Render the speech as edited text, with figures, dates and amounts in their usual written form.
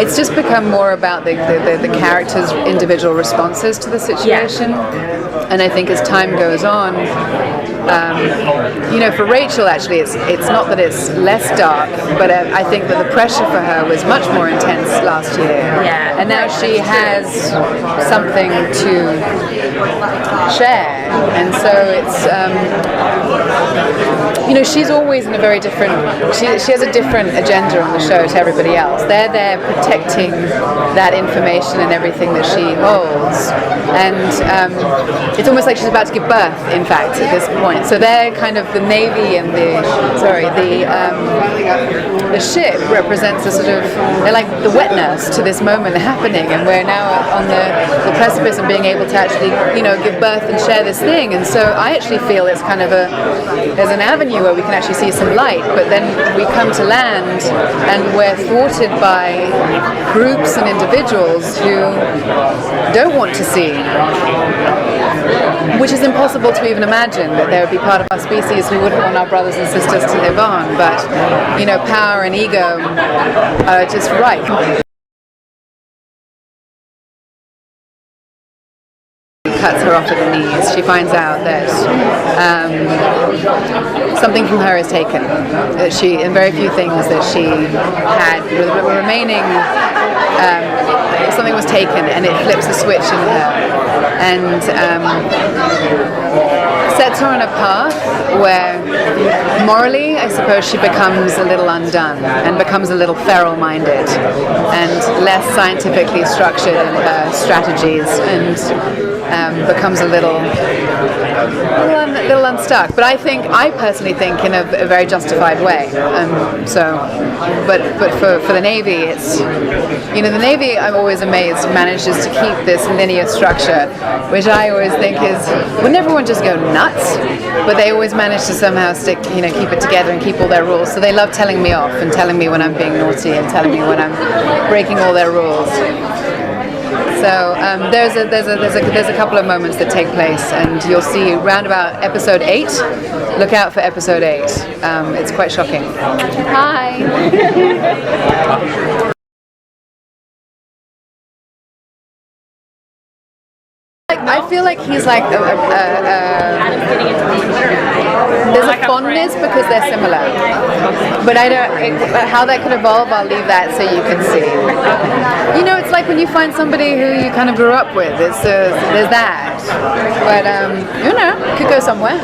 it's just become more about the characters' individual responses to the situation. Yeah. And I think as time goes on, for Rachel, actually, it's not that it's less dark, but I think that the pressure for her was much more intense last year. Yeah. And now she has something to share, and so it's she's always in a very different. She has a different agenda on the show to everybody else. They're there protecting that information and everything that she holds, and it's almost like she's about to give birth. In fact, at this point, so they're kind of the Navy and the ship represents a sort of, they're like the wet nurse to this moment happening, and we're now on the precipice of being able to actually give birth and share this thing. And so I actually feel it's kind of there's an avenue where we can actually see some light, but then we come to land and we're thwarted by groups and individuals who don't want to see, which is impossible to even imagine, that there would be part of our species who wouldn't want our brothers and sisters to live on, but power and ego are just right. Cuts her off at the knees. She finds out that something from her is taken. That she, and very few things that she had were remaining. Something was taken, and it flips a switch in her, and sets her on a path where morally, I suppose, she becomes a little undone and becomes a little feral-minded and less scientifically structured in her strategies, and becomes a little unstuck. But I personally think in a very justified way. But for the Navy, it's the Navy, I'm always amazed, manages to keep this linear structure, which I always think is, wouldn't everyone just go nuts? But they always manage to somehow keep it together and keep all their rules. So they love telling me off and telling me when I'm being naughty and telling me when I'm breaking all their rules. So there's a couple of moments that take place, and you'll see round about episode 8. Look out for episode 8. It's quite shocking. Hi. I feel like he's like there's a fondness because they're similar, but I don't. How that could evolve, I'll leave that so you can see. It's like when you find somebody who you kind of grew up with. There's that, but it could go somewhere.